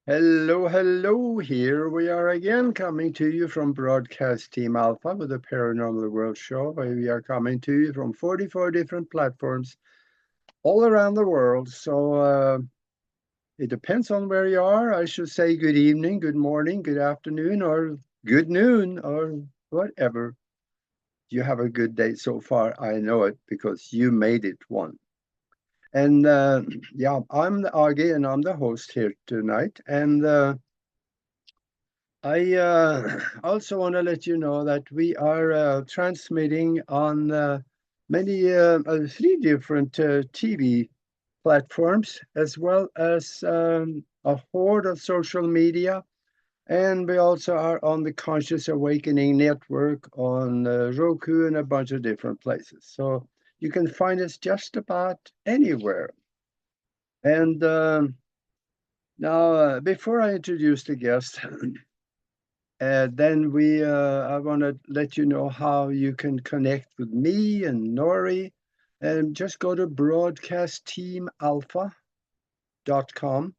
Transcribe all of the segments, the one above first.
Hello, hello. Here we are again, coming to you from Broadcast Team Alpha with the Paranormal World Show, where we are coming to you from 44 different platforms all around the world. So it depends on where you are. I should say good evening, good morning, good afternoon, or good noon, or whatever. You have a good day so far. I know it because you made it one. And yeah, I'm the Agi and I'm the host here tonight. And I also want to let you know that we are transmitting on many, three different TV platforms, as well as a horde of social media. And we also are on the Conscious Awakening Network on Roku and a bunch of different places. So you can find us just about anywhere. And now, before I introduce the guest, then I want to let you know how you can connect with me and Nori. And just go to broadcastteamalpha.com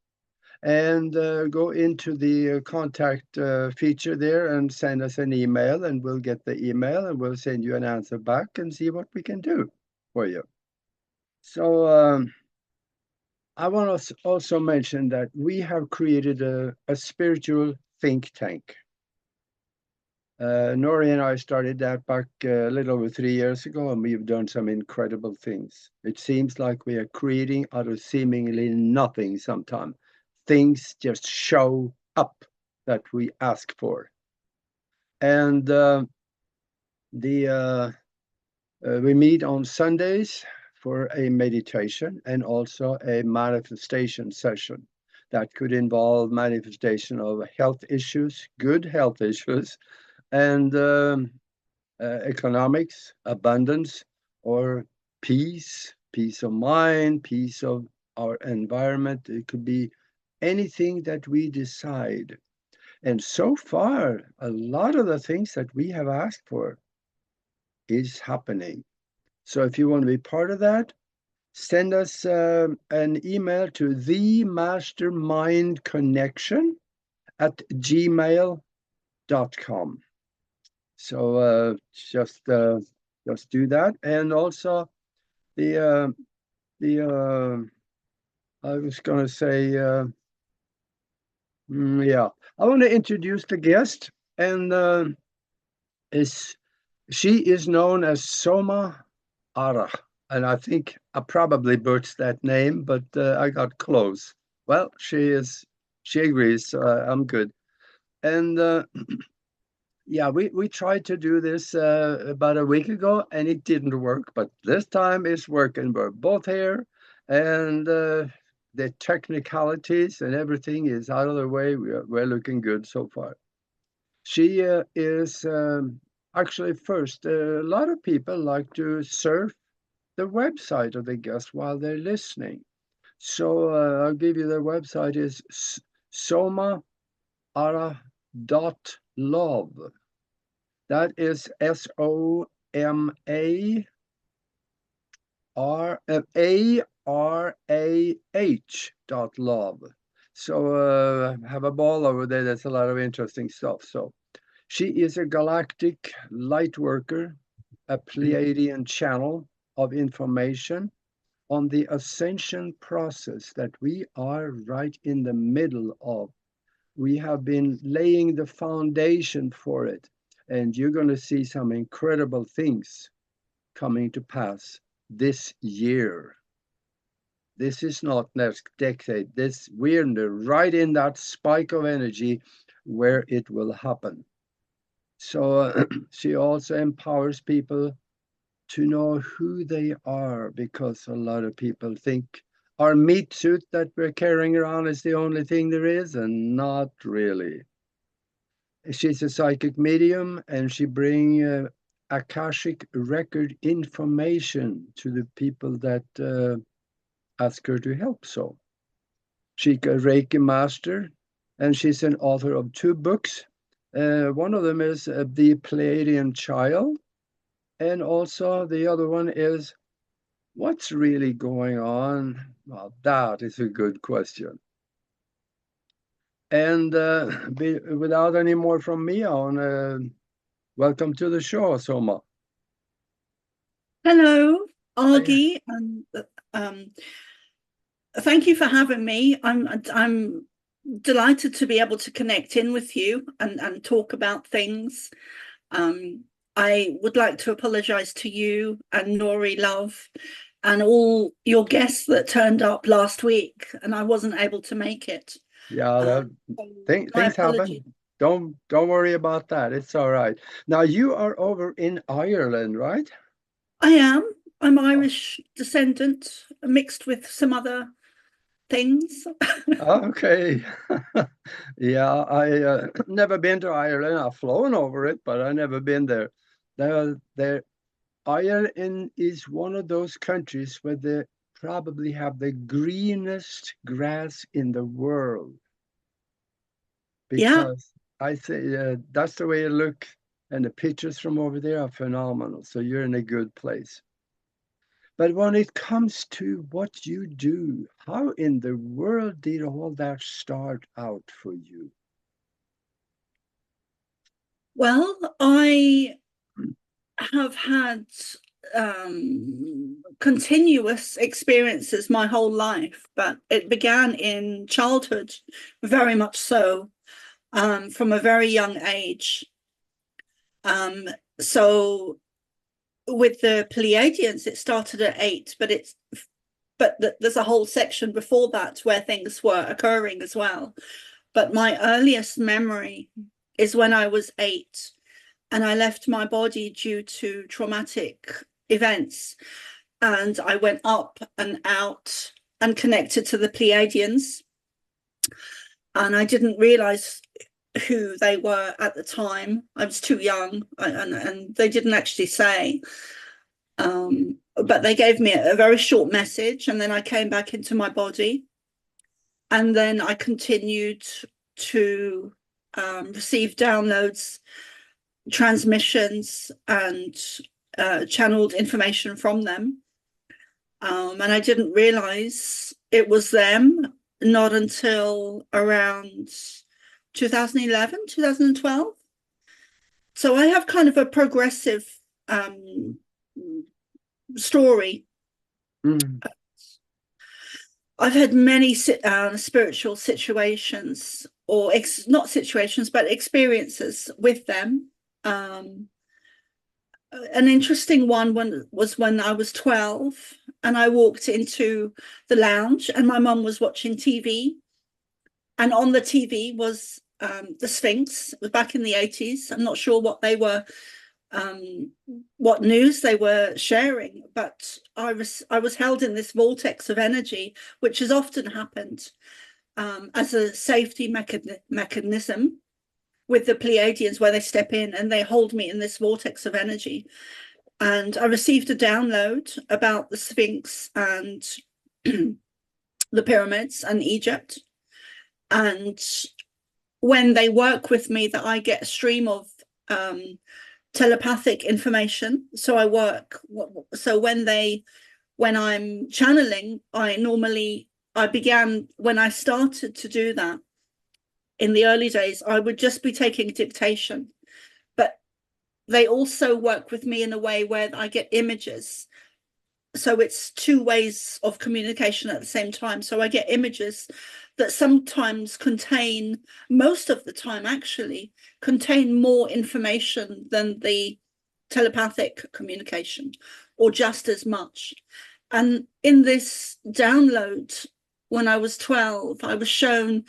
and go into the contact feature there and send us an email, and we'll get the email and we'll send you an answer back and see what we can do for you. So I want to also mention that we have created a spiritual think tank. Nori and I started that back a little over 3 years ago, and we've done some incredible things. It seems like we are creating out of seemingly nothing sometimes. Things just show up that we ask for. And we meet on Sundays for a meditation and also a manifestation session that could involve manifestation of health issues, good health issues, and economics, abundance, or peace of mind, peace of our environment. It could be anything that we decide. And so far, a lot of the things that we have asked for is happening. So if you want to be part of that, send us an email to themastermindconnection@gmail.com. So just do that. And also the I was going to say yeah, I want to introduce the guest, and is she is known as Soma Arah, and I think I probably butchered that name, but I got close. Well, she agrees, so I'm good. And yeah, we tried to do this about a week ago, and it didn't work. But this time it's working. We're both here, and the technicalities and everything is out of the way. We're looking good so far. She is actually first. A lot of people like to surf the website of the guest while they're listening. So I'll give you the website is somaarah.love. That is SOMAARAH.love. So have a ball over there. That's a lot of interesting stuff. So she is a galactic light worker, a Pleiadian channel of information on the ascension process that we are right in the middle of. We have been laying the foundation for it, and you're going to see some incredible things coming to pass this year. This is not next decade. We're right in that spike of energy where it will happen. So she also empowers people to know who they are, because a lot of people think our meat suit that we're carrying around is the only thing there is, and not really. She's a psychic medium, and she brings Akashic record information to the people that ask her to help. So she's a Reiki master, and she's an author of 2 books. One of them is The Pleiadian Child, and also the other one is What's Really Going On? Well, that is a good question. And without any more from me, I want to welcome to the show, Soma. Hello, Hi. Argy, and um, thank you for having me. I'm delighted to be able to connect in with you and talk about things. I would like to apologize to you and Nori Love and all your guests that turned up last week, and I wasn't able to make it. Yeah, So my things apologies. happen. Don't worry about that. It's all right. Now you are over in Ireland, right? I am. I'm Oh, Irish descendant, mixed with some other things. okay. Yeah, I never been to Ireland. I've flown over it, but I never been there. There, Ireland is one of those countries where they probably have the greenest grass in the world Yeah. because I say that's the way it look, and the pictures from over there are phenomenal. So you're in a good place. But when it comes to what you do, how in the world did all that start out for you? Well, I have had continuous experiences my whole life, but it began in childhood, very much so, from a very young age. Um, so with the Pleiadians, it started at 8, there's a whole section before that where things were occurring as well. But my earliest memory is when I was 8 and I left my body due to traumatic events. And I went up and out and connected to the Pleiadians. And I didn't realize who they were at the time. I was too young, and they didn't actually say. But they gave me a very short message, and then I came back into my body. And then I continued to receive downloads, transmissions, and channeled information from them. And I didn't realize it was them not until around 2011, 2012. So I have kind of a progressive um, story. Mm, I've had many spiritual situations, or not situations, but experiences with them. Um, an interesting one was when I was 12 and I walked into the lounge and my mum was watching TV. And on the TV was the Sphinx. It was back in the 80s. I'm not sure um, what news they were sharing, but I was held in this vortex of energy, which has often happened as a safety mechanism with the Pleiadians, where they step in and they hold me in this vortex of energy. And I received a download about the Sphinx and the pyramids and Egypt. And when they work with me, that I get a stream of telepathic information. So I work. So when I'm channeling, I began when I started to do that in the early days. I would just be taking dictation, but they also work with me in a way where I get images. So it's two ways of communication at the same time. So I get images that sometimes contain, most of the time actually, contain more information than the telepathic communication, or just as much. And in this download, when I was 12, I was shown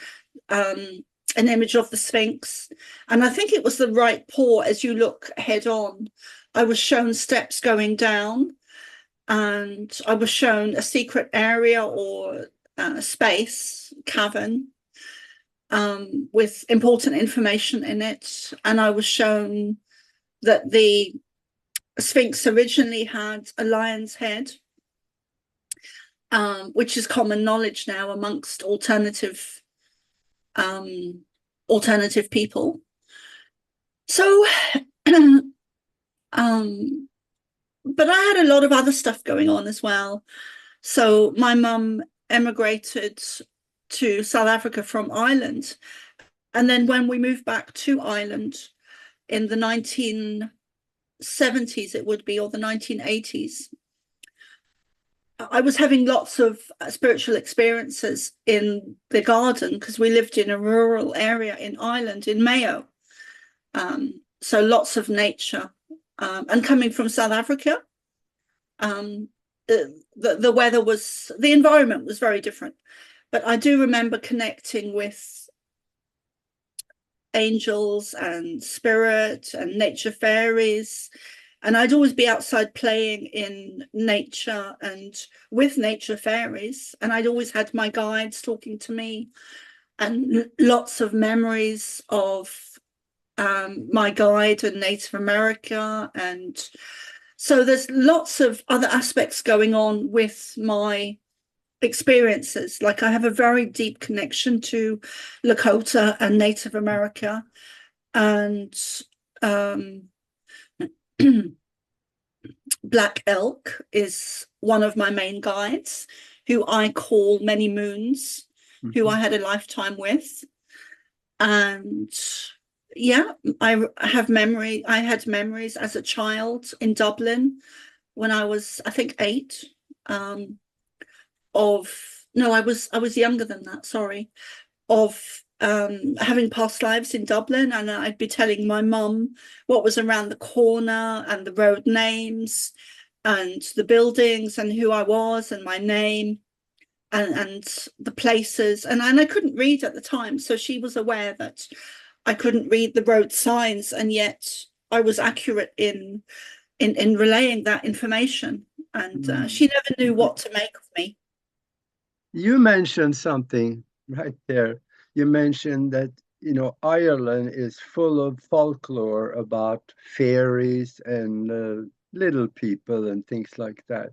an image of the Sphinx. And I think it was the right paw as you look head on. I was shown steps going down, and I was shown a secret area or space, cavern, with important information in it. And I was shown that the Sphinx originally had a lion's head, which is common knowledge now amongst um, alternative people. So, um, but I had a lot of other stuff going on as well. So my mum emigrated to South Africa from Ireland, And then when we moved back to Ireland in the 1970s, it would be, or the 1980s, I was having lots of spiritual experiences in the garden because we lived in a rural area in Ireland, in Mayo. So lots of nature. And coming from South Africa, the weather was, the environment was very different. But I do remember connecting with angels and spirit and nature fairies. And I'd always be outside playing in nature and with nature fairies. And I'd always had my guides talking to me, and lots of memories of my guide in Native America. And so there's lots of other aspects going on with my experiences. Like, I have a very deep connection to Lakota and Native America. And Black Elk is one of my main guides, who I call Many Moons, who I had a lifetime with. And yeah, I had memories as a child in Dublin when I was, I think, 8, no, I was younger than that, sorry, of having past lives in Dublin. And I'd be telling my mum what was around the corner and the road names and the buildings and who I was and my name and the places. And I couldn't read at the time, so she was aware that I couldn't read the road signs, and yet I was accurate in relaying that information. And she never knew what to make of me. You mentioned something right there. You mentioned that, you know, Ireland is full of folklore about fairies and little people and things like that.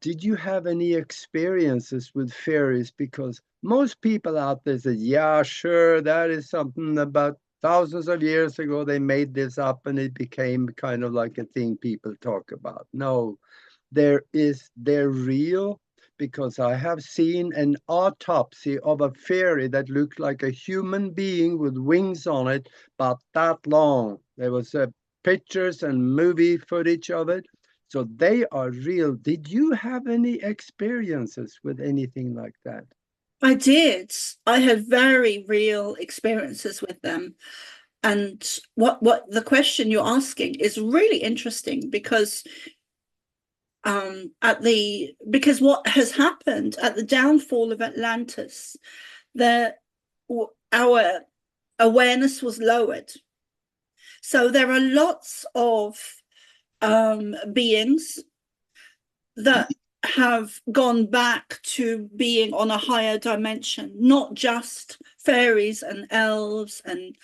Did you have any experiences with fairies? Because most people out there say, yeah, sure, that is something about thousands of years ago, they made this up and it became kind of like a thing people talk about. No, they're real, because I have seen an autopsy of a fairy that looked like a human being with wings on it, about that long. There was pictures and movie footage of it. So they are real. Did you have any experiences with anything like that? I did. I had very real experiences with them. And what the question you're asking is really interesting, because because what has happened at the downfall of Atlantis, our awareness was lowered. So there are lots of beings that have gone back to being on a higher dimension, not just fairies and elves and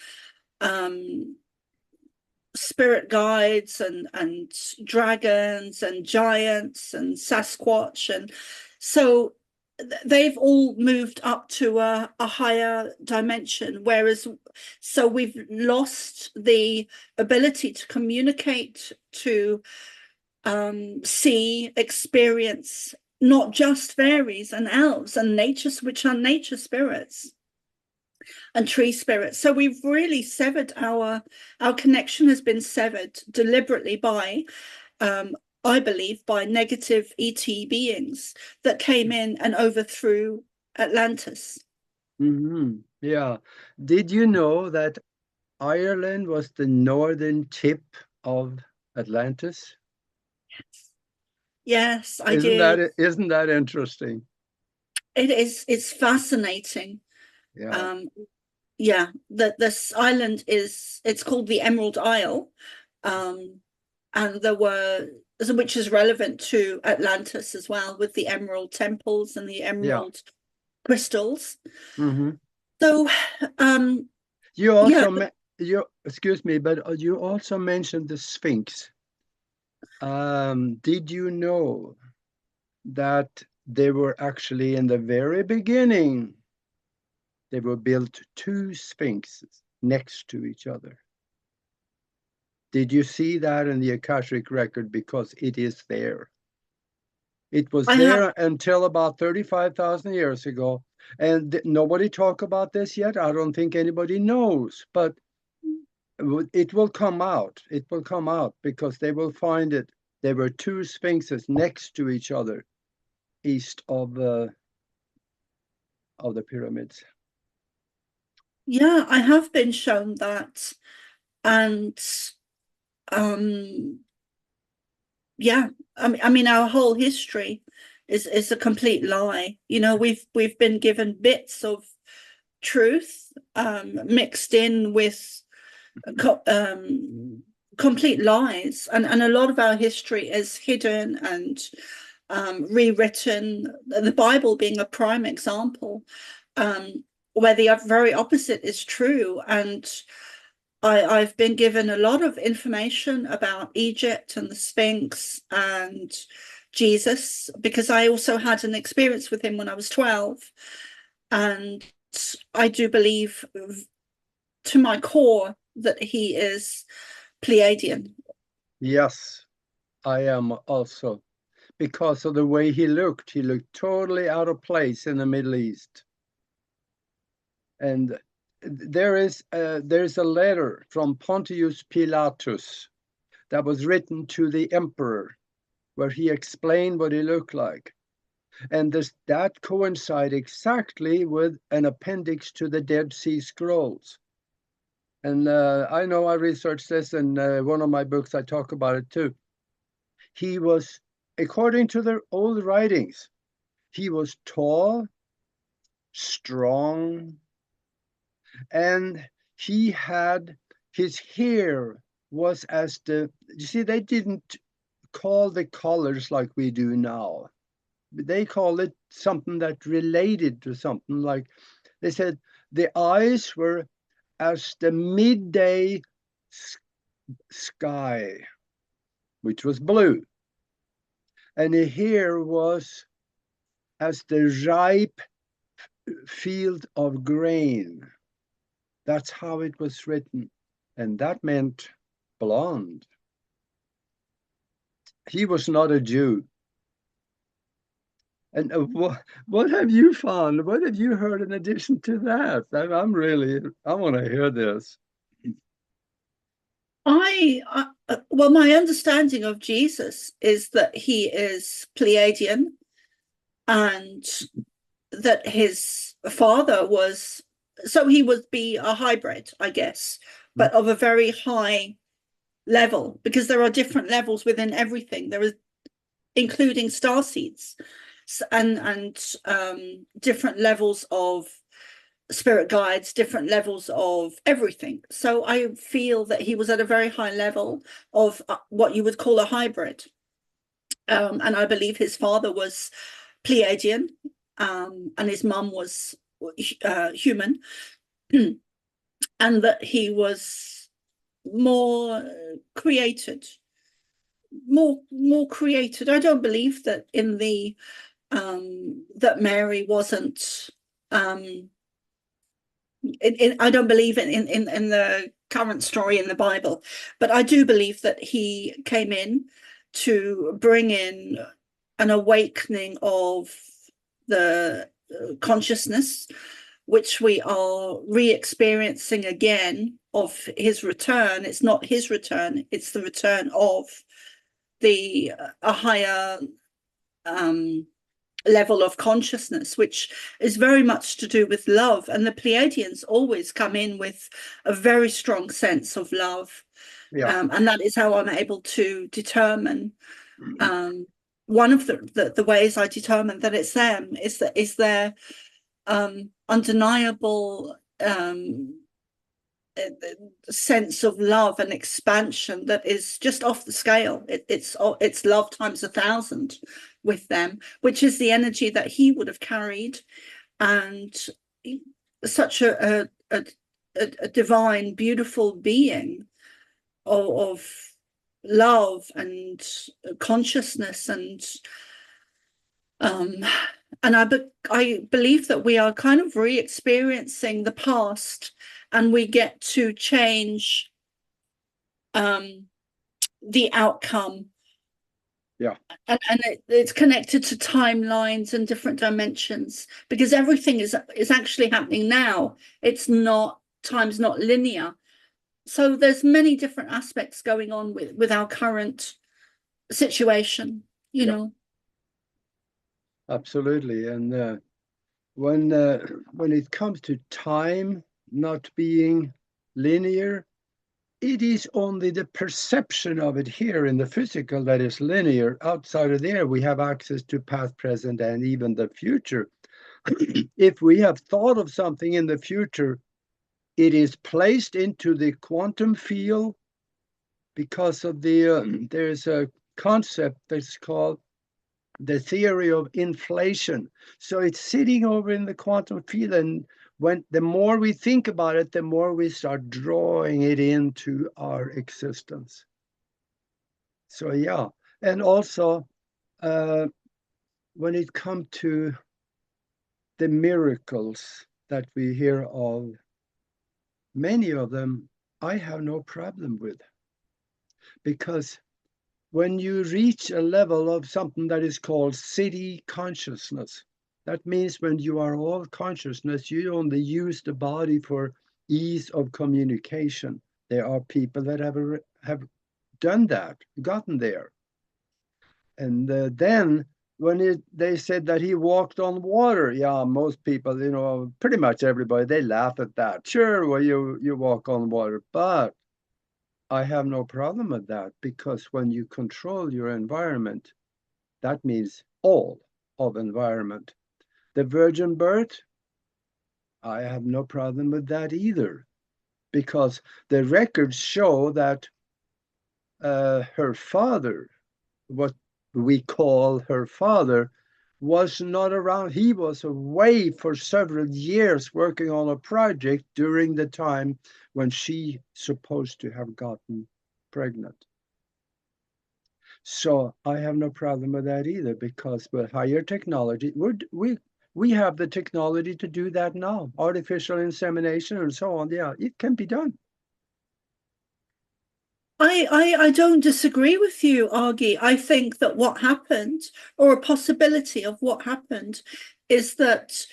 spirit guides and dragons and giants and Sasquatch. And so they've all moved up to a higher dimension, whereas so we've lost the ability to communicate, to see, experience not just fairies and elves and nature, which are nature spirits and tree spirits. So we've really severed our connection has been severed deliberately by I believe by negative ET beings that came in and overthrew Atlantis. Yeah. Did you know that Ireland was the northern tip of Atlantis? Yes, I did. Isn't that interesting? It is. It's fascinating. Yeah. Yeah, that this island it's called the Emerald Isle, and which is relevant to Atlantis as well, with the emerald temples and the emerald crystals. So you also excuse me, but you also mentioned the Sphinx. Did you know that they were actually, in the very beginning, they were built 2 sphinxes next to each other? Did you see that in the Akashic record? Because it is there. It was there until about 35,000 years ago. And nobody talk about this yet. I don't think anybody knows, but it will come out. It will come out because they will find it. There were two sphinxes next to each other, east of the pyramids. Yeah, I have been shown that, and yeah, I mean, our whole history is a complete lie. You know, we've been given bits of truth mixed in with complete lies, and a lot of our history is hidden and rewritten. The Bible being a prime example, where the very opposite is true. And I've been given a lot of information about Egypt and the Sphinx and Jesus, because I also had an experience with him when I was 12. And I do believe to my core that he is Pleiadian. Yes, I am also. Because of the way he looked totally out of place in the Middle East. And there's a letter from Pontius Pilatus that was written to the emperor, where he explained what he looked like. And that coincides exactly with an appendix to the Dead Sea Scrolls. And I know I researched this, and one of my books I talk about it too. He was, according to the old writings, he was tall, strong, and he had, his hair was as you see, they didn't call the colors like we do now. They call it something that related to something, like they said the eyes were as the midday sky, which was blue, and the hair was as the ripe field of grain. That's how it was written. And that meant blonde. He was not a Jew. And what have you found? What have you heard in addition to that? I want to hear this. Well, my understanding of Jesus is that he is Pleiadian, and that his father was, so he would be a hybrid, I guess, but of a very high level, because there are different levels within everything. There is, including star seeds, and different levels of spirit guides, different levels of everything. So I feel that he was at a very high level of what you would call a hybrid. And I believe his father was Pleiadian, and his mum was human, and that he was more created. More created. I don't believe that in the that Mary wasn't. I don't believe in the current story in the Bible, but I do believe that he came in to bring in an awakening of the consciousness, which we are re-experiencing again, of his return. It's not his return, it's the return of a higher level of consciousness, which is very much to do with love. And the Pleiadians always come in with a very strong sense of love. Yeah. And that is how I'm able to determine, one of the ways I determine that it's them is their undeniable sense of love and expansion that is just off the scale. It's love times 1,000 with them, which is the energy that he would have carried, and such a divine, beautiful being of love and consciousness, and I believe that we are kind of re-experiencing the past, and we get to change the outcome Yeah, and it's connected to timelines and different dimensions, because everything is actually happening now. It's not, time's not linear. So there's many different aspects going on with our current situation, you yeah, know. absolutely. And when it comes to time not being linear, it is only the perception of it here in the physical that is linear. Outside of there, we have access to past, present, and even the future. If we have thought of something in the future, it is placed into the quantum field because of there's a concept that's called the theory of inflation. So it's sitting over in the quantum field, and when the more we think about it, the more we start drawing it into our existence. So yeah, and also when it comes to the miracles that we hear of, many of them I have no problem with, because when you reach a level of something that is called city consciousness, that means when you are all consciousness, you only use the body for ease of communication. There are people that have done that, gotten there. And then when they said that he walked on water, yeah, most people, pretty much everybody, they laugh at that. Sure, well, you walk on water, but I have no problem with that, because when you control your environment, that means all of environment. The virgin birth, I have no problem with that either, because the records show that her father, what we call her father, was not around. He was away for several years working on a project during the time when she supposed to have gotten pregnant. So I have no problem with that either, because with higher technology, we have the technology to do that now. Artificial insemination and so on. Yeah, it can be done. I don't disagree with you, Argy. I think that what happened, or a possibility of what happened, is that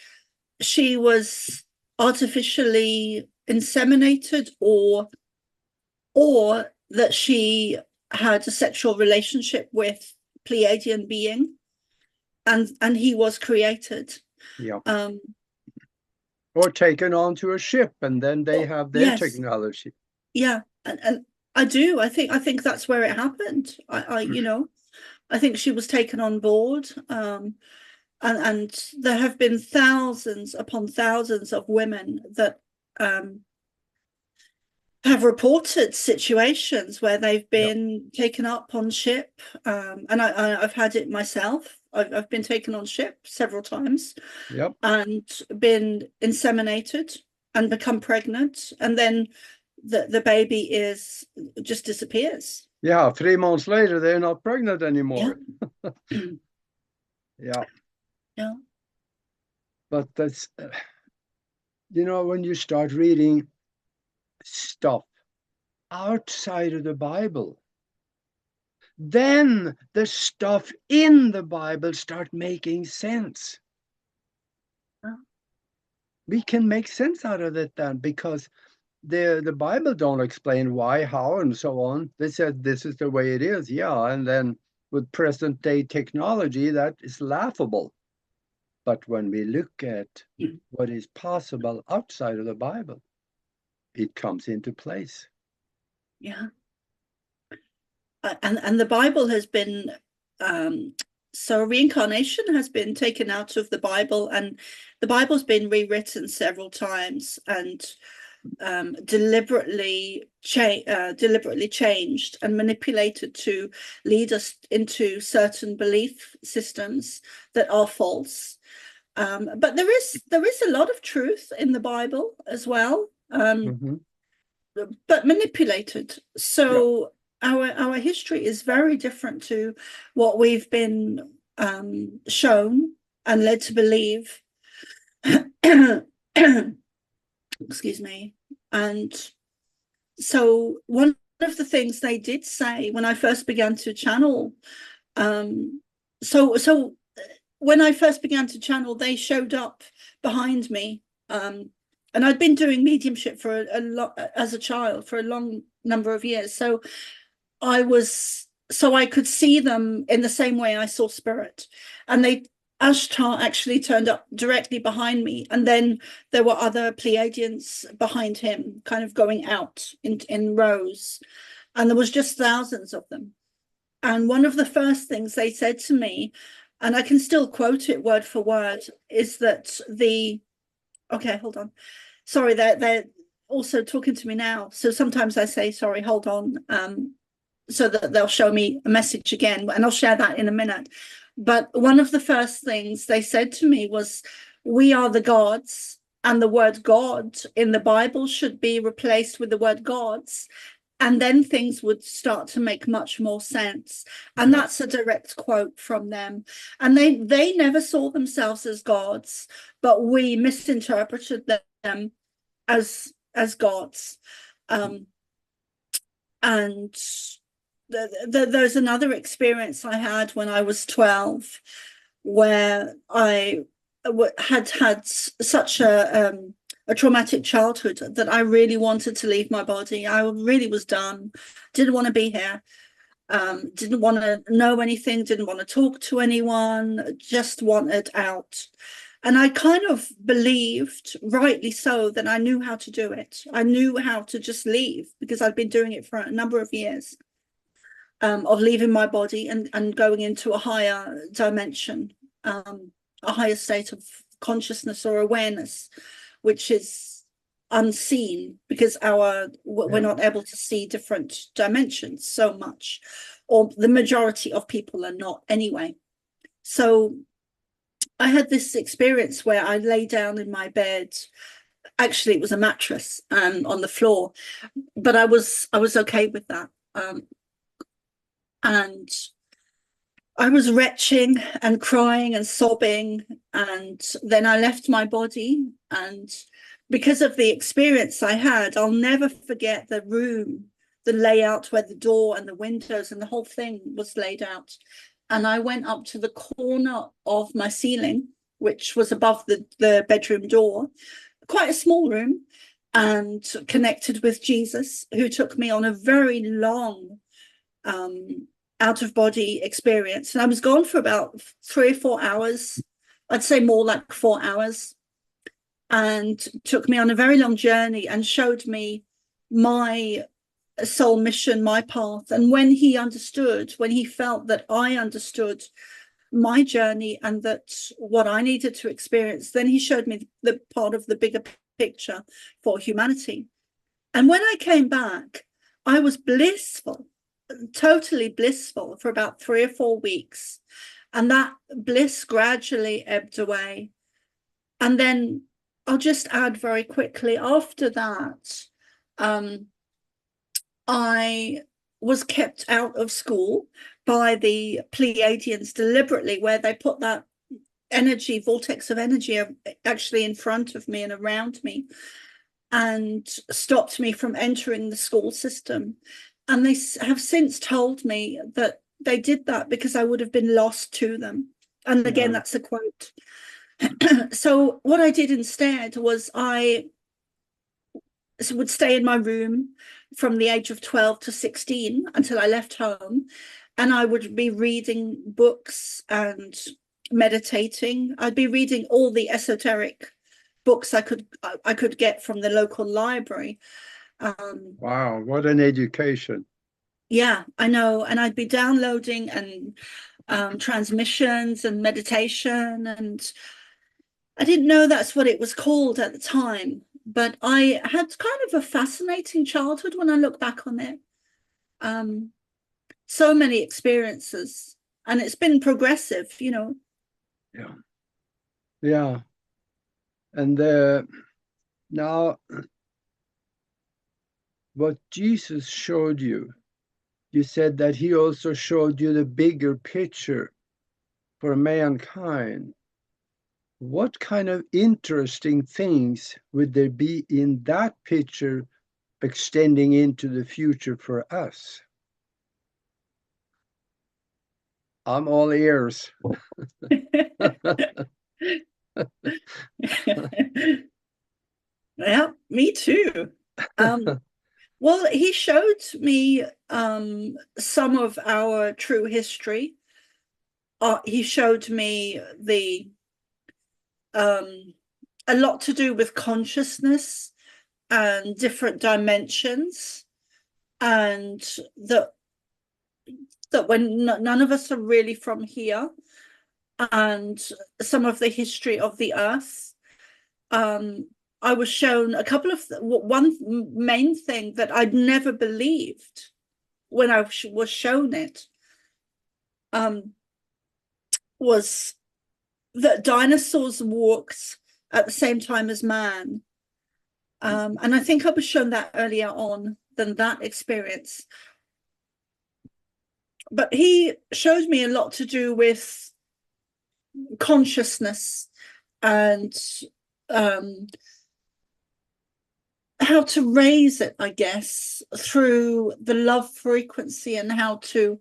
she was artificially inseminated, or that she had a sexual relationship with Pleiadian being, and he was created. Yeah. Um, Or taken onto a ship, and then they have their yes, technology. yeah, and I do. I think that's where it happened. I think she was taken on board. And there have been thousands upon thousands of women that have reported situations where they've been taken up on ship, and I've had it myself. I've been taken on ship several times, Yep. and been inseminated and become pregnant, and then the baby just disappears. Yeah, 3 months later, they're not pregnant anymore. Yeah. Yeah. Yeah. But that's, when you start reading stuff outside of the Bible, then the stuff in the Bible start making sense. We can make sense out of it then, because the Bible don't explain why, how, and so on. They said this is the way it is, yeah. And then with present day technology, that is laughable. But when we look at what is possible outside of the Bible, it comes into place. Yeah. And the Bible has been so reincarnation has been taken out of the Bible, and the Bible's been rewritten several times, and deliberately changed and manipulated to lead us into certain belief systems that are false. But there is a lot of truth in the Bible as well, but manipulated. So our history is very different to what we've been shown and led to believe. Excuse me. And so one of the things they did say when I first began to channel So when I first began to channel, they showed up behind me. And I'd been doing mediumship for a lot as a child for a long number of years. So I could see them in the same way I saw spirit. And Ashtar actually turned up directly behind me. And then there were other Pleiadians behind him, kind of going out in rows. And there was just thousands of them. And one of the first things they said to me, and I can still quote it word for word, is that okay, hold on. Sorry, they're also talking to me now. So sometimes I say, sorry, hold on, so that they'll show me a message again, and I'll share that in a minute. But one of the first things they said to me was, we are the gods, and the word God in the Bible should be replaced with the word gods. And then things would start to make much more sense. And that's a direct quote from them. And they never saw themselves as gods, but we misinterpreted them as gods. And there's another experience I had when I was 12, where I had such a traumatic childhood that I really wanted to leave my body. I really was done. Didn't want to be here. Didn't want to know anything. Didn't want to talk to anyone. Just wanted out. And I kind of believed, rightly so, that I knew how to do it. I knew how to just leave, because I'd been doing it for a number of years, of leaving my body and going into a higher dimension, a higher state of consciousness or awareness, which is unseen, because we're not able to see different dimensions so much, or the majority of people are not anyway. So I had this experience where I lay down in my bed. Actually, it was a mattress on the floor, but I was okay with that. And I was retching and crying and sobbing, and then I left my body. And because of the experience I had, I'll never forget the room, the layout where the door and the windows and the whole thing was laid out. And I went up to the corner of my ceiling, which was above the bedroom door, quite a small room, and connected with Jesus, who took me on a very long out-of-body experience. And I was gone for about 3 or 4 hours. I'd say more like 4 hours. And took me on a very long journey and showed me my soul mission, my path. And when he felt that I understood my journey and that what I needed to experience, then he showed me the part of the bigger picture for humanity. And when I came back, I was blissful, totally blissful, for about 3 or 4 weeks. And that bliss gradually ebbed away. And then I'll just add very quickly, after that, I was kept out of school by the Pleiadians deliberately, where they put that vortex of energy actually in front of me and around me, and stopped me from entering the school system. And they have since told me that they did that because I would have been lost to them. And again, that's a quote. So what I did instead was I would stay in my room from the age of 12 to 16 until I left home. And I would be reading books and meditating. I'd be reading all the esoteric books I could get from the local library. Wow, what an education. Yeah, I know. And I'd be downloading and transmissions and meditation. And I didn't know that's what it was called at the time. But I had kind of a fascinating childhood when I look back on it. So many experiences. And it's been progressive, Yeah. Yeah. And now, what Jesus showed you said that he also showed you the bigger picture for mankind. What kind of interesting things would there be in that picture extending into the future for us? I'm all ears. Yeah, me too. Well, he showed me some of our true history. He showed me a lot to do with consciousness and different dimensions, and that when none of us are really from here, and some of the history of the earth. I was shown a couple of one main thing that I'd never believed when I was shown it, was that dinosaurs walked at the same time as man. And I think I was shown that earlier on than that experience. But he showed me a lot to do with consciousness and how to raise it, I guess, through the love frequency, and how to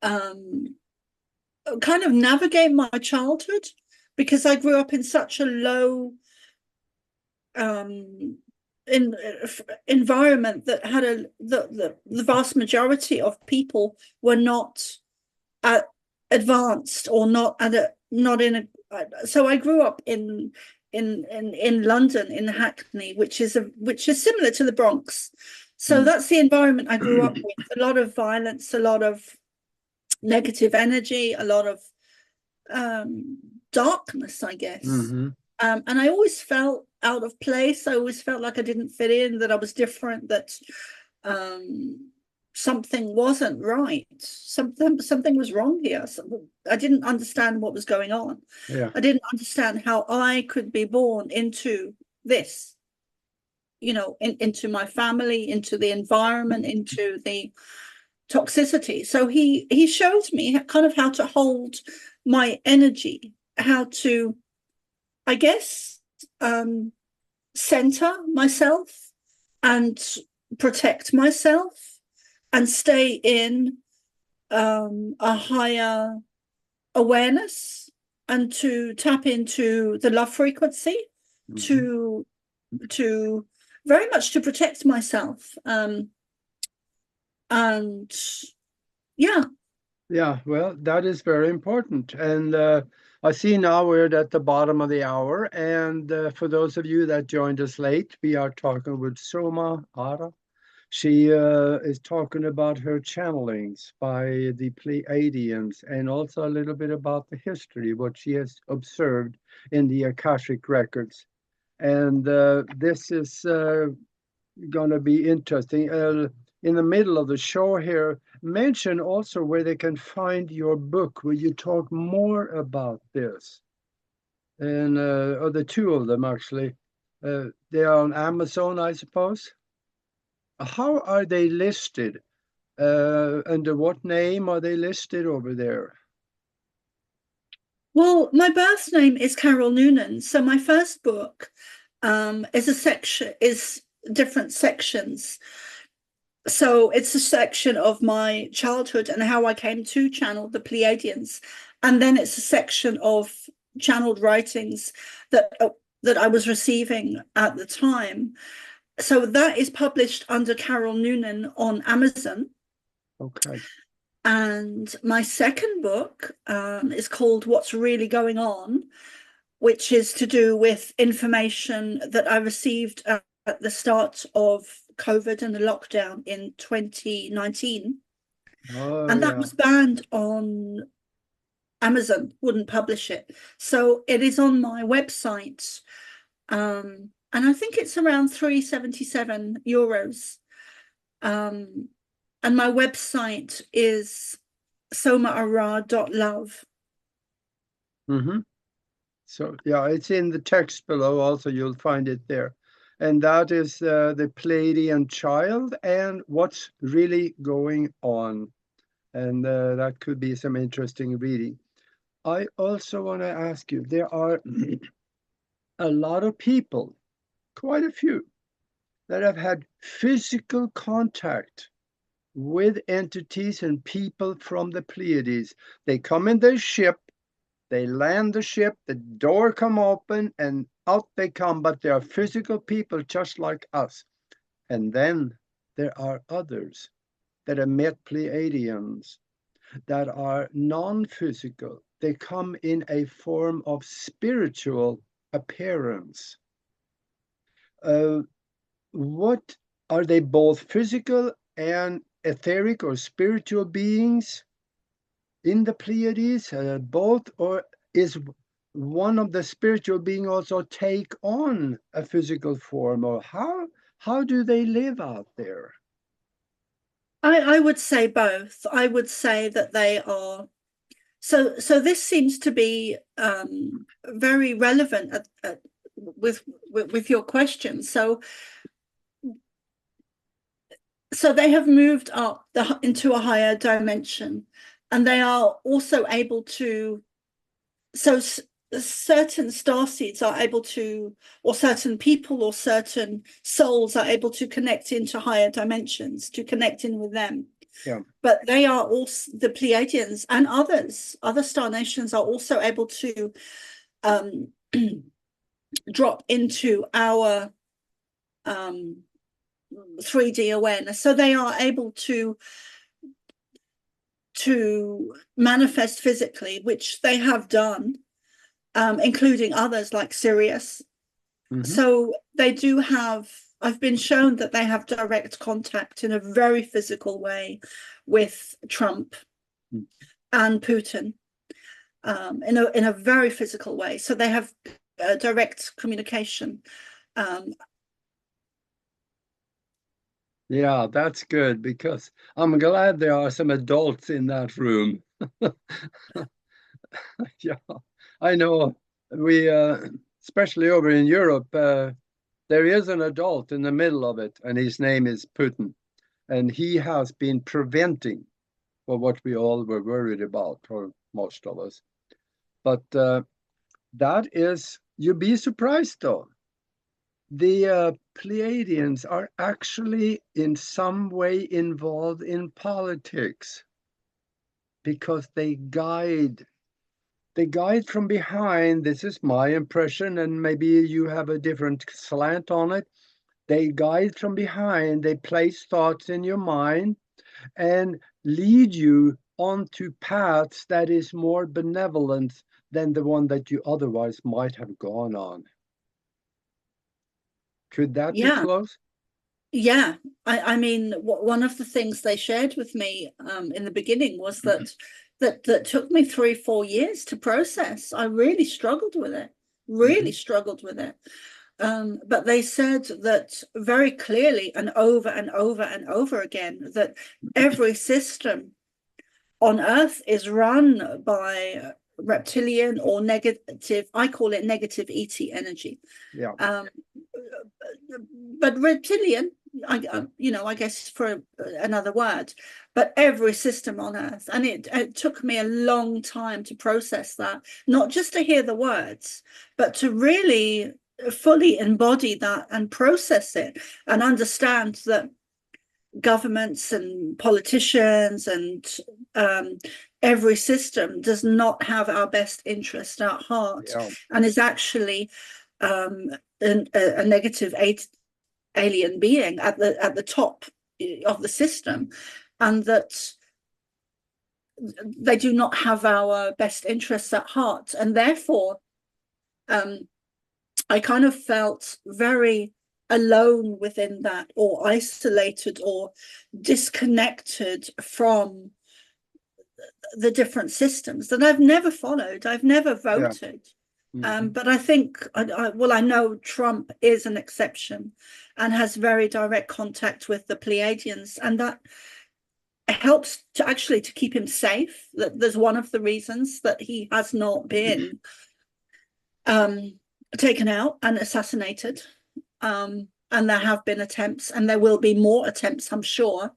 kind of navigate my childhood, because I grew up in such a low environment that had the vast majority of people were not advanced, or not in a. So I grew up in London, in Hackney, which is similar to the Bronx. So that's the environment I grew up with. A lot of violence, a lot of negative energy, a lot of darkness, I guess. Mm-hmm. And I always felt out of place. I always felt like I didn't fit in, that I was different, that something wasn't right. Something was wrong here. I didn't understand what was going on. Yeah. I didn't understand how I could be born into this, into my family, into the environment, into the toxicity. So he showed me kind of how to hold my energy, how to, I guess, center myself and protect myself and stay in a higher awareness, and to tap into the love frequency, to very much to protect myself. And yeah, well, that is very important. And I see now we're at the bottom of the hour. And for those of you that joined us late, we are talking with Soma Arah. She is talking about her channelings by the Pleiadians, and also a little bit about the history, what she has observed in the Akashic records. And this is going to be interesting. In the middle of the show here, mention also where they can find your book, where you talk more about this. And or the two of them, actually. They are on Amazon, I suppose. How are they listed? Under what name are they listed over there? Well, my birth name is Carol Noonan. So my first book is different sections. So it's a section of my childhood and how I came to channel the Pleiadians, and then it's a section of channeled writings that I was receiving at the time. So that is published under Carol Noonan on Amazon. Okay. And my second book is called What's Really Going On, which is to do with information that I received at the start of COVID and the lockdown in 2019. And that was banned on Amazon, wouldn't publish it. So it is on my website. And I think it's around €377. And my website is somaarah.love. Mm-hmm. So yeah, it's in the text below also, you'll find it there. And that is the Pleiadian child and what's really going on. And that could be some interesting reading. I also want to ask you, there are a lot of people, quite a few, that have had physical contact with entities and people from the Pleiades. They come in their ship, they land the ship, the door come open, and out they come, but they are physical people just like us. And then there are others that have met Pleiadians that are non-physical. They come in a form of spiritual appearance. What are they, both physical and etheric or spiritual beings in the Pleiades? Both, or is one of the spiritual being also take on a physical form, or how do they live out there? I would say both. I would say that they are. So this seems to be very relevant with your question. So they have moved up into a higher dimension, and they are also able to. So certain starseeds are able to, or certain people or certain souls are able to connect into higher dimensions, to connect in with them. Yeah. But they are also, the Pleiadians and other star nations are also able to drop into our 3D awareness. So they are able to manifest physically, which they have done, including others like Sirius. So they do have, I've been shown that they have direct contact in a very physical way with Trump and Putin, in a very physical way. So they have direct communication. Yeah, that's good, because I'm glad there are some adults in that room. Yeah, I know we, especially over in Europe, there is an adult in the middle of it, and his name is Putin. And he has been preventing what we all were worried about, or most of us. But that is, you'd be surprised though. The Pleiadians are actually in some way involved in politics, because they guide from behind. This is my impression, and maybe you have a different slant on it. They guide from behind, they place thoughts in your mind and lead you onto paths that is more benevolent than the one that you otherwise might have gone on. Could that be close? Yeah, I mean, one of the things they shared with me in the beginning was that took me 3-4 years to process. I really struggled with it, struggled with it. But they said that very clearly, and over and over and over again, that every system on Earth is run by reptilian or negative, I call it negative ET energy. Yeah. But reptilian, I guess for another word, but every system on Earth. And it took me a long time to process that, not just to hear the words, but to really fully embody that and process it and understand that governments and politicians and every system does not have our best interest at heart, and is actually a negative alien being at the top of the system, and that they do not have our best interests at heart. And therefore I kind of felt very alone within that, or isolated or disconnected from the different systems that I've never followed. I've never voted. But I think, I know Trump is an exception and has very direct contact with the Pleiadians, and that helps to keep him safe. That there's one of the reasons that he has not been taken out and assassinated. And there have been attempts, and there will be more attempts, I'm sure.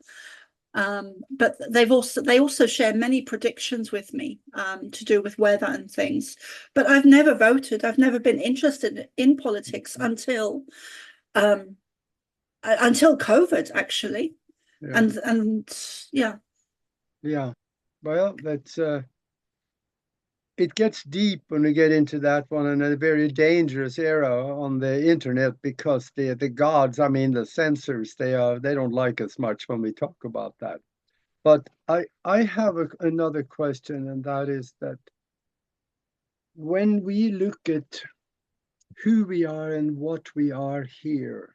But they also share many predictions with me to do with weather and things. But I've never voted. I've never been interested in politics until COVID, actually. And yeah. Yeah. Well, that's it gets deep when we get into that one, and a very dangerous era on the internet, because the gods, I mean the censors, they don't like us much when we talk about that. But I have another question, and that is that when we look at who we are and what we are here,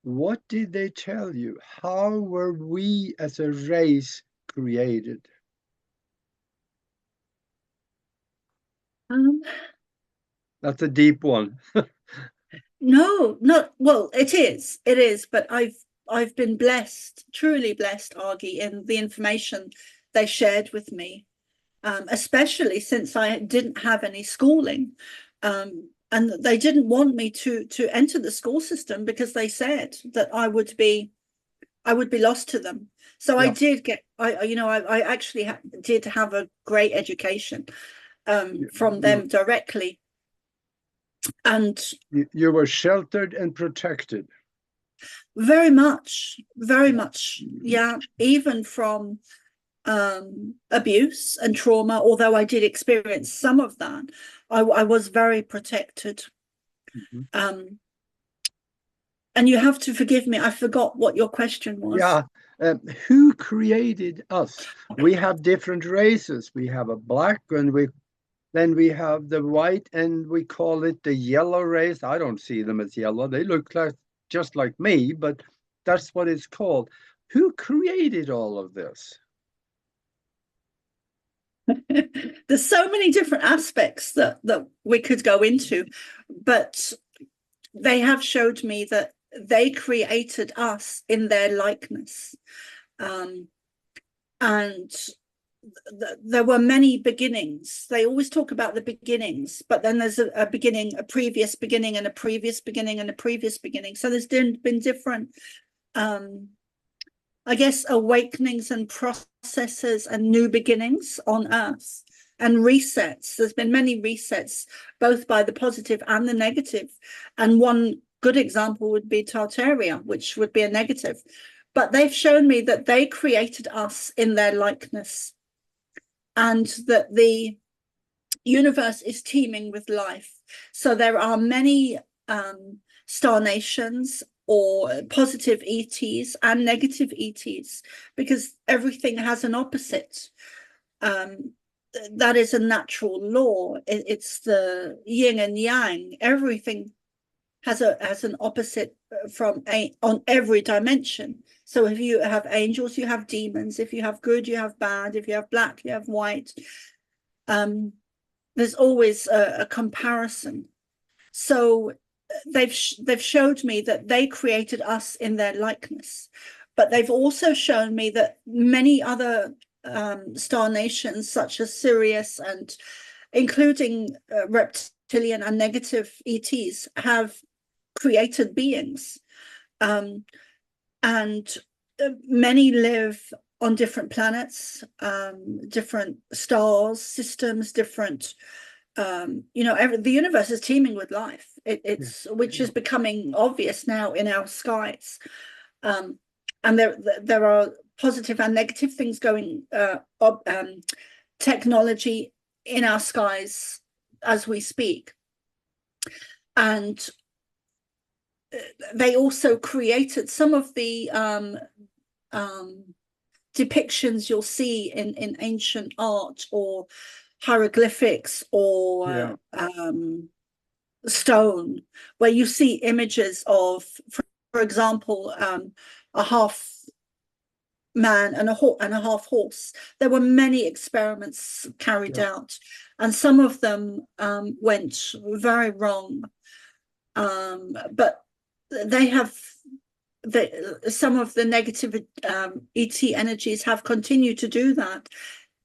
what did they tell you? How were we as a race created? That's a deep one. No, not well, it is, but I've been blessed, truly blessed, Argy, in the information they shared with me, especially since I didn't have any schooling. And they didn't want me to enter the school system because they said that I would be lost to them. So I did get, I actually did have a great education from them directly. And you were sheltered and protected. very much, yeah, even from abuse and trauma, although I did experience some of that. I was very protected. And you have to forgive me, I forgot what your question was. Yeah. Who created us? We have different races. We have a black, and then we have the white, and we call it the yellow race. I don't see them as yellow. They look like just like me, but that's what it's called. Who created all of this? There's so many different aspects that we could go into, but they have showed me that they created us in their likeness. And there were many beginnings. They always talk about the beginnings, but then there's a beginning, a previous beginning, and a previous beginning, and a previous beginning. So there's been different, I guess, awakenings and processes and new beginnings on Earth, and resets. There's been many resets, both by the positive and the negative. And one good example would be Tartaria, which would be a negative. But they've shown me that they created us in their likeness, and that the universe is teeming with life. So there are many star nations, or positive ETs and negative ETs, because everything has an opposite. That is a natural law. It's the yin and yang. Everything has an opposite on every dimension. So if you have angels, you have demons. If you have good, you have bad. If you have black, you have white. There's always a comparison. So they've showed me that they created us in their likeness, but they've also shown me that many other star nations, such as Sirius, and including reptilian and negative ETs, have created beings, and many live on different planets, different stars, systems, different, the universe is teeming with life. Which is becoming obvious now in our skies, and there are positive and negative things going, technology in our skies as we speak. And they also created some of the depictions you'll see in ancient art, or hieroglyphics, or stone, where you see images of, for example, a half man and a half horse. There were many experiments carried out, and some of them went very wrong. But they have some of the negative ET energies have continued to do that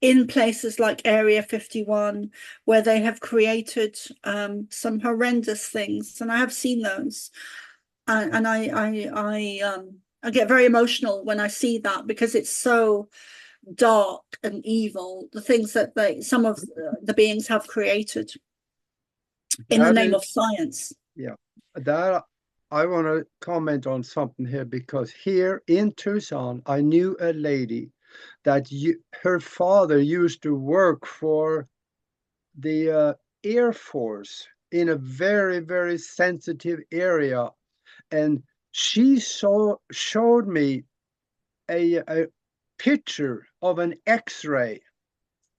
in places like Area 51, where they have created some horrendous things, and I have seen those, and I get very emotional when I see that, because it's so dark and evil, the things that some of the beings have created in the name of science. Yeah, that I want to comment on something here, because here in Tucson, I knew a lady that her father used to work for the Air Force in a very, very sensitive area. And she showed me a picture of an X-ray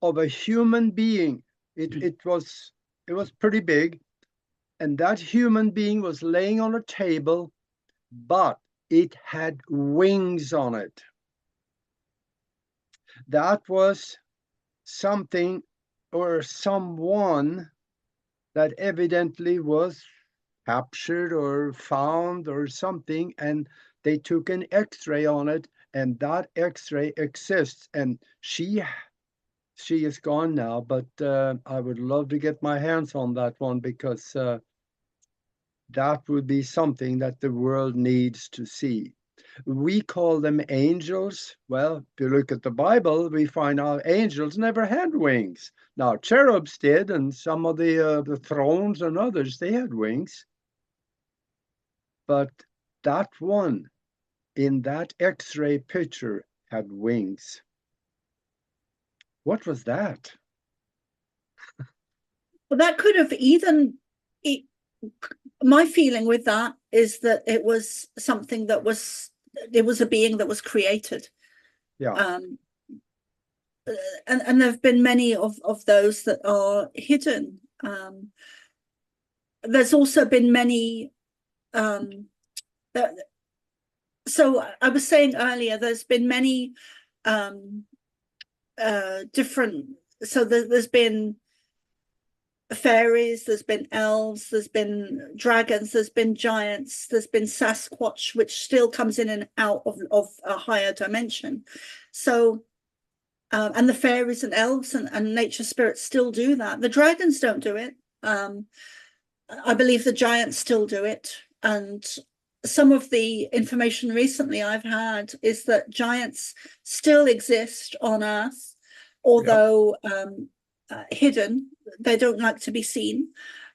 of a human being. It was pretty big, and that human being was laying on a table, but it had wings on it. That was something or someone that evidently was captured or found or something, and they took an X-ray on it, and that X-ray exists. And she is gone now, but I would love to get my hands on that one, because that would be something that the world needs to see. We call them angels. Well, if you look at the Bible, we find out angels never had wings. Now, cherubs did, and some of the thrones and others, they had wings. But that one in that X-ray picture had wings. What was that? Well, that could have my feeling with that is that it was something that was, it was a being that was created. Yeah. And there have been many of those that are hidden. There's also been many. So I was saying earlier, there's been many different. So there's been fairies, there's been elves, there's been dragons, there's been giants, there's been Sasquatch, which still comes in and out of a higher dimension. So and the fairies and elves and nature spirits still do that. The dragons don't do it. I believe the giants still do it. And some of the information recently I've had is that giants still exist on Earth, although hidden. They don't like to be seen.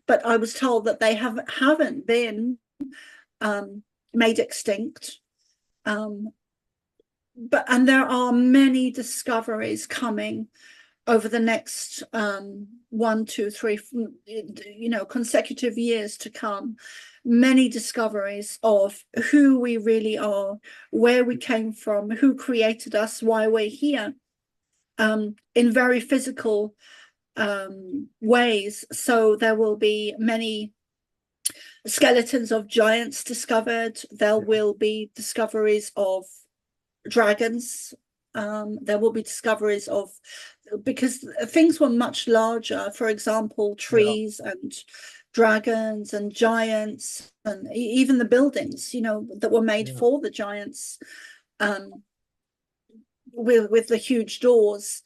But I was told that they haven't been made extinct. And there are many discoveries coming over the next 1, 2, 3, consecutive years to come. Many discoveries of who we really are, where we came from, who created us, why we're here, in very physical ways. So there will be many skeletons of giants discovered. There will be discoveries of dragons. There will be discoveries of, because things were much larger, for example, trees and dragons and giants, and even the buildings, that were made for the giants, with the huge doors.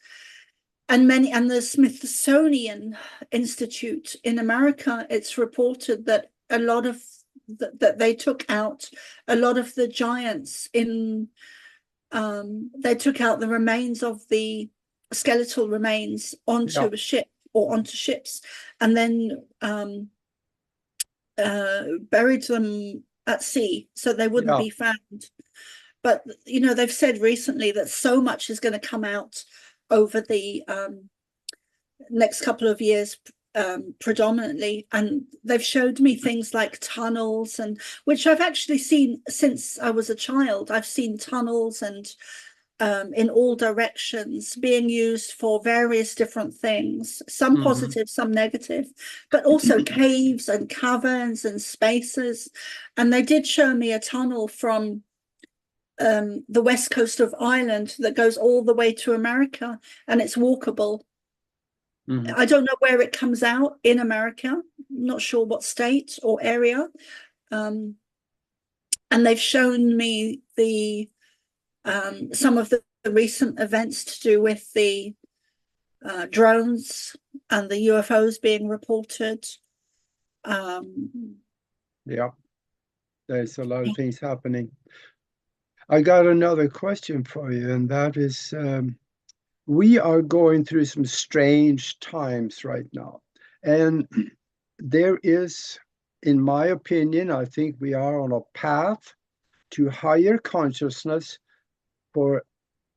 And the Smithsonian Institute in America, it's reported that a lot of that they took out a lot of the giants in they took out the remains of the skeletal remains onto a ship or onto ships, and then buried them at sea so they wouldn't be found. But they've said recently that so much is going to come out over the next couple of years, predominantly, and they've showed me things like tunnels, and which I've actually seen since I was a child. I've seen tunnels and in all directions being used for various different things, some positive, some negative, but also caves and caverns and spaces. And they did show me a tunnel from the west coast of Ireland that goes all the way to America, and it's walkable. I don't know where it comes out in America, I'm not sure what state or area. And they've shown me the some of the recent events to do with the drones and the UFOs being reported. There's a lot of things happening. I got another question for you, and that is, we are going through some strange times right now, and there is in my opinion, I think we are on a path to higher consciousness for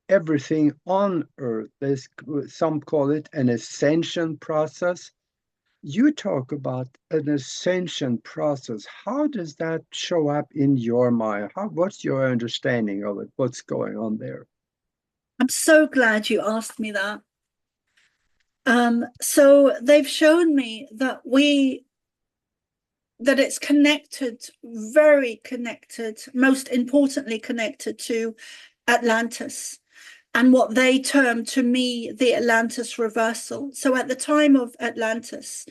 everything on Earth. Some call it an ascension process. You talk about an ascension process. How does that show up in your mind? What's your understanding of it? What's going on there? I'm so glad you asked me that. So they've shown me that it's connected, very connected, most importantly connected to Atlantis and what they term to me the Atlantis reversal. So at the time of Atlantis,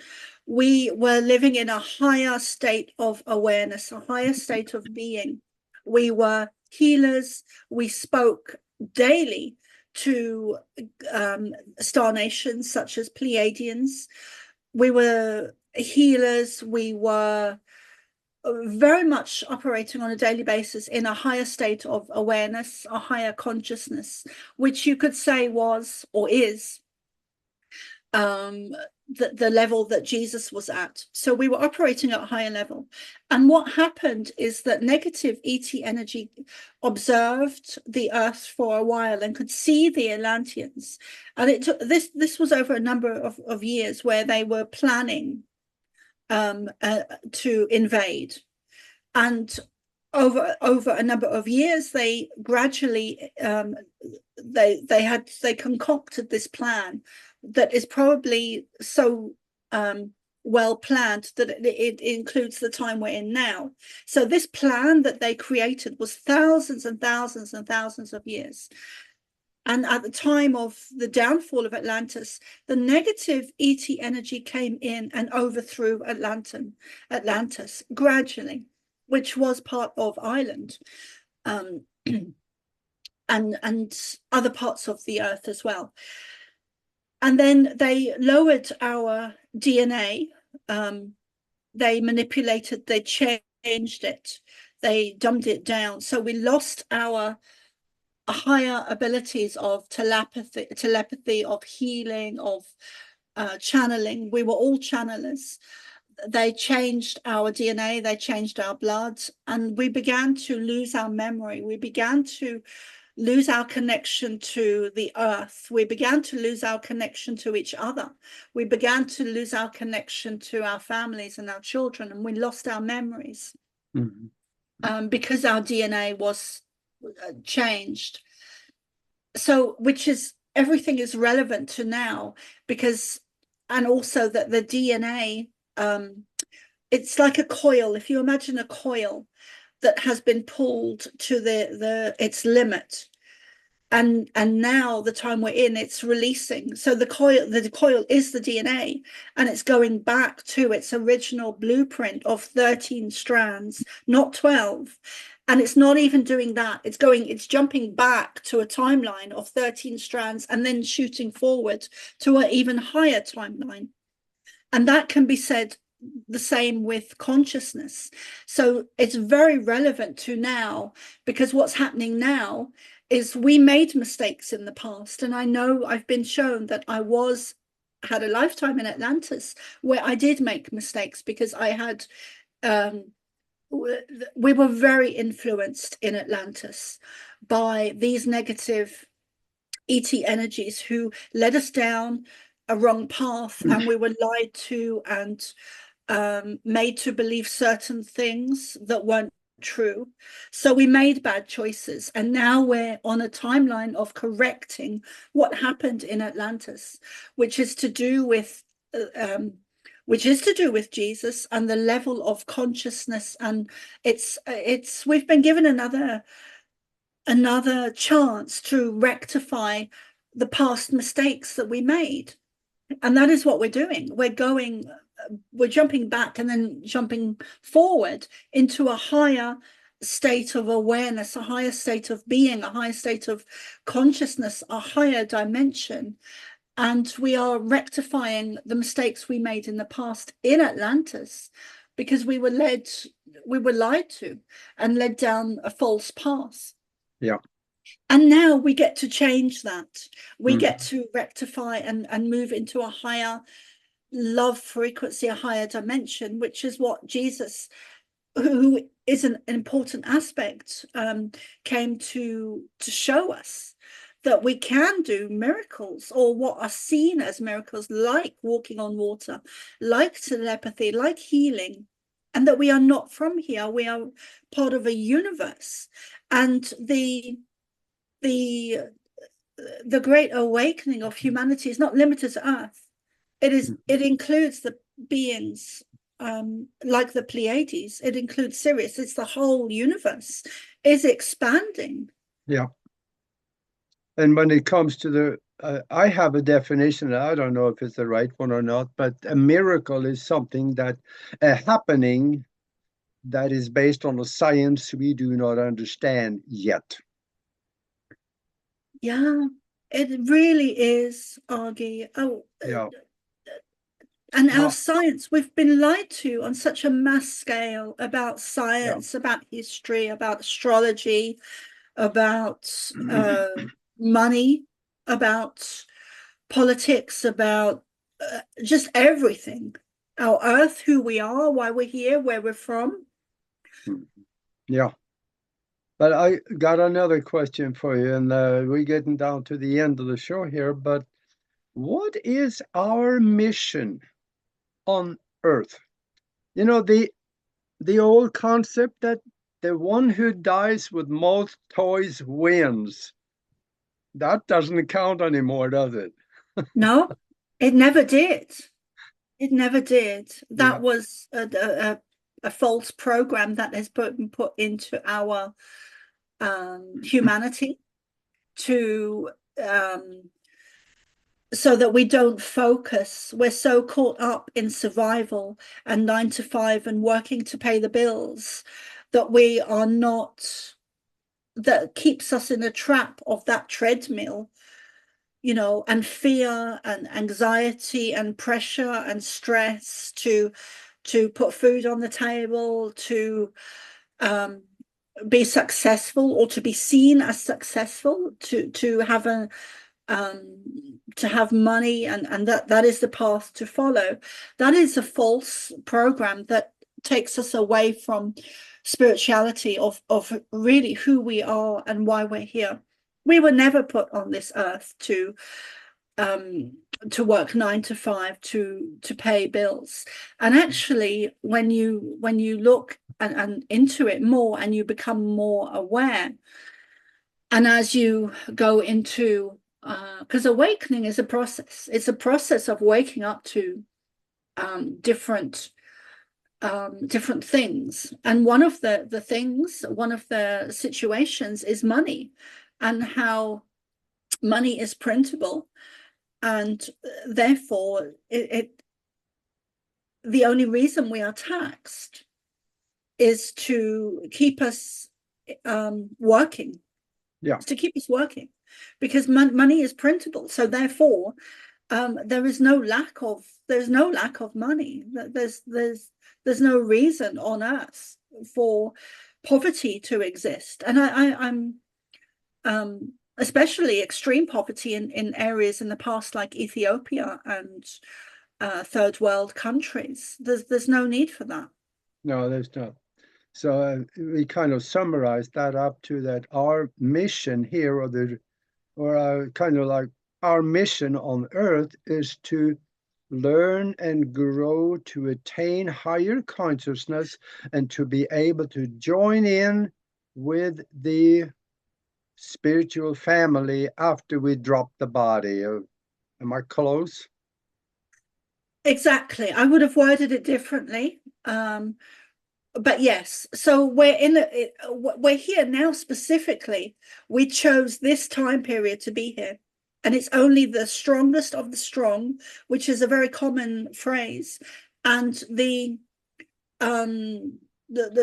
we were living in a higher state of awareness, a higher state of being. We were healers. We spoke daily to star nations such as Pleiadians. We were healers. We were very much operating on a daily basis in a higher state of awareness, a higher consciousness, which you could say was or is the level that Jesus was at. So we were operating at a higher level. And what happened is that negative ET energy observed the Earth for a while and could see the Atlanteans. And it took this was over a number of years where they were planning to invade, and over a number of years they gradually they concocted this plan that is probably so well planned that it includes the time we're in now. So this plan that they created was thousands and thousands and thousands of years. And at the time of the downfall of Atlantis, the negative ET energy came in and overthrew Atlantis gradually, which was part of Ireland, and other parts of the Earth as well. And then they lowered our DNA. They manipulated, they changed it, they dumbed it down. So we lost our higher abilities of telepathy, of healing, of channeling. We were all channelers. They changed our DNA, they changed our blood, and we began to lose our memory. We began to lose our connection to the Earth. We began to lose our connection to each other. We began to lose our connection to our families and our children, and we lost our memories because our DNA was changed. So which is everything is relevant to now, because and also that the DNA it's like a coil. If you imagine a coil that has been pulled to its limit, and now the time we're in, it's releasing. So the coil is the DNA, and it's going back to its original blueprint of 13 strands, not 12. And it's not even doing that. It's jumping back to a timeline of 13 strands and then shooting forward to an even higher timeline. And that can be said the same with consciousness. So it's very relevant to now, because what's happening now is we made mistakes in the past. And I know I've been shown that I had a lifetime in Atlantis where I did make mistakes, because I had we were very influenced in Atlantis by these negative ET energies who led us down a wrong path, and we were lied to and made to believe certain things that weren't true. So we made bad choices, and now we're on a timeline of correcting what happened in Atlantis, which is to do with Jesus and the level of consciousness. And we've been given another chance to rectify the past mistakes that we made. And that is what we're doing. We're jumping back and then jumping forward into a higher state of awareness, a higher state of being, a higher state of consciousness, a higher dimension. And we are rectifying the mistakes we made in the past in Atlantis, because we were lied to and led down a false path. Yeah. And now we get to change that. We get to rectify and move into a higher love frequency, a higher dimension, which is what Jesus, who is an important aspect, came to show us, that we can do miracles, or what are seen as miracles, like walking on water, like telepathy, like healing, and that we are not from here. We are part of a universe. And the great awakening of humanity is not limited to Earth. It includes the beings like the Pleiades. It includes Sirius. It's the whole universe is expanding. Yeah. And when it comes to the, I have a definition, I don't know if it's the right one or not, but a miracle is something that, a happening that is based on a science we do not understand yet. Yeah, it really is, Augie. Oh, Yeah. And our science, we've been lied to on such a mass scale about science, about history, about astrology, about money, about politics, about just everything. Our Earth, who we are, why we're here, where we're from. Yeah. But I got another question for you, and we're getting down to the end of the show here, but what is our mission on Earth? You know, the old concept that the one who dies with most toys wins. That doesn't count anymore, does it? No, it never did. It never did. That was a false program that has been put into our humanity to so that we don't focus. We're so caught up in survival and 9 to 5 and working to pay the bills that we are not, that keeps us in a trap of that treadmill, you know, and fear and anxiety and pressure and stress to put food on the table, to be successful, or to be seen as successful, to have a to have money, and that is the path to follow. That is a false program that takes us away from spirituality, of really who we are and why we're here. We were never put on this earth to work 9 to 5 to pay bills. And actually, when you look and into it more, and you become more aware, and as you go into because awakening is a process. It's a process of waking up to different things. And one of the things, one of the situations is money, and how money is printable, and therefore the only reason we are taxed is to keep us working. Yeah. To keep us working, because money is printable. So therefore, there's no lack of money. There's no reason on earth for poverty to exist. And I'm especially extreme poverty in areas in the past, like Ethiopia and third world countries. There's no need for that. No, there's not. So we kind of summarized that up to that our mission here, or kind of like our mission on Earth, is to learn and grow to attain higher consciousness, and to be able to join in with the spiritual family after we drop the body. Am I close? Exactly. I would have worded it differently. But yes, so we're here now. Specifically, we chose this time period to be here, and it's only the strongest of the strong, which is a very common phrase, and the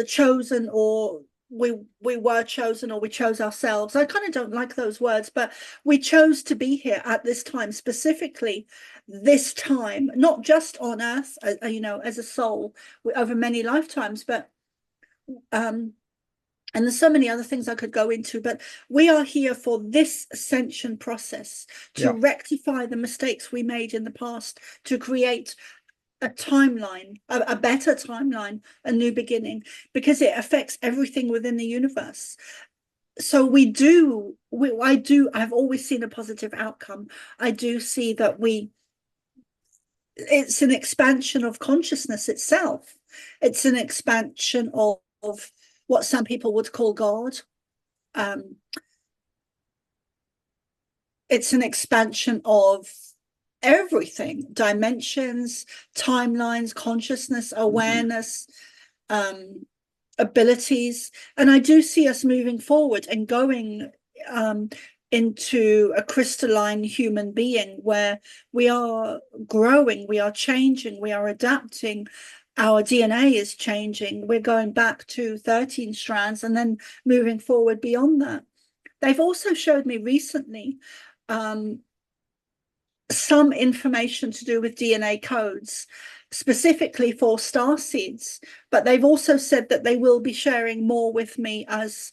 chosen, or we were chosen, or we chose ourselves. I kind of don't like those words, but we chose to be here at this time, specifically this time, not just on earth, you know, as a soul over many lifetimes, but and there's so many other things I could go into, but we are here for this ascension process, to rectify the mistakes we made in the past, to create a timeline, a better timeline, a new beginning, because it affects everything within the universe. So I've always seen a positive outcome. I do see that it's an expansion of consciousness itself. It's an expansion of what some people would call God. It's an expansion of everything, dimensions, timelines, consciousness, awareness, abilities. And I do see us moving forward and going into a crystalline human being where we are growing, we are changing, we are adapting. Our DNA is changing. We're going back to 13 strands and then moving forward beyond that. They've also showed me recently some information to do with DNA codes, specifically for star seeds, but they've also said that they will be sharing more with me as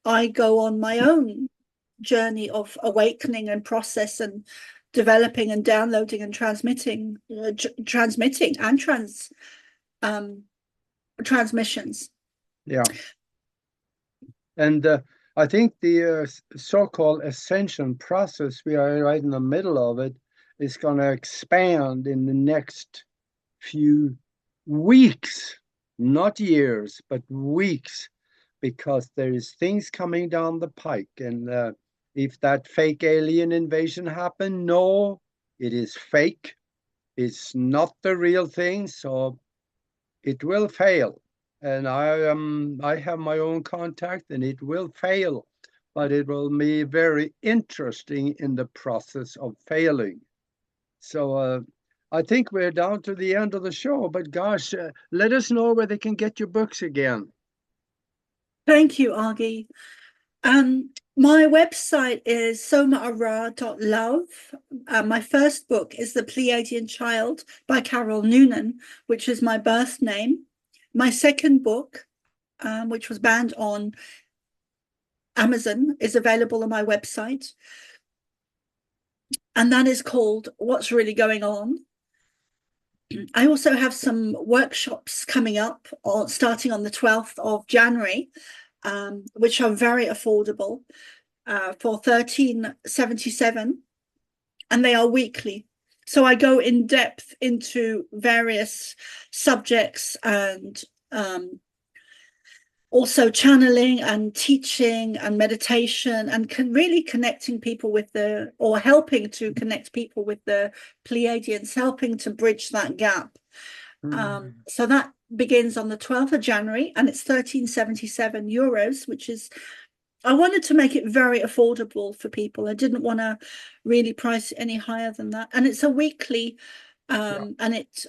I go on my own journey of awakening and process and developing and downloading and transmitting and transmissions. Yeah. And I think the so-called ascension process, we are right in the middle of it, is going to expand in the next few weeks, not years, but weeks, because there is things coming down the pike. And if that fake alien invasion happened, no, it is fake. It's not the real thing, so it will fail. And I have my own contact, and it will fail, but it will be very interesting in the process of failing. So I think we're down to the end of the show, but gosh, let us know where they can get your books again. Thank you, Augie. My website is somaarah.love. My first book is The Pleiadian Child by Carol Noonan, which is my birth name. My second book, which was banned on Amazon, is available on my website. And that is called What's Really Going On. I also have some workshops coming up starting on the 12th of January, which are very affordable for $13.77, and they are weekly. So I go in depth into various subjects and also channeling and teaching and meditation and really connecting people with or helping to connect people with the Pleiadians, helping to bridge that gap. So that begins on the 12th of January and it's €13.77, which is, I wanted to make it very affordable for people. I didn't want to really price it any higher than that. And it's a weekly, and it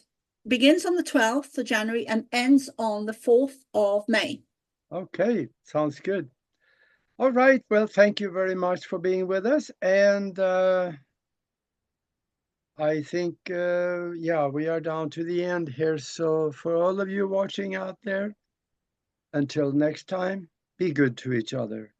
begins on the 12th of January and ends on the 4th of May. Okay, sounds good. All right, well, thank you very much for being with us. And I think, yeah, we are down to the end here. So for all of you watching out there, until next time, be good to each other.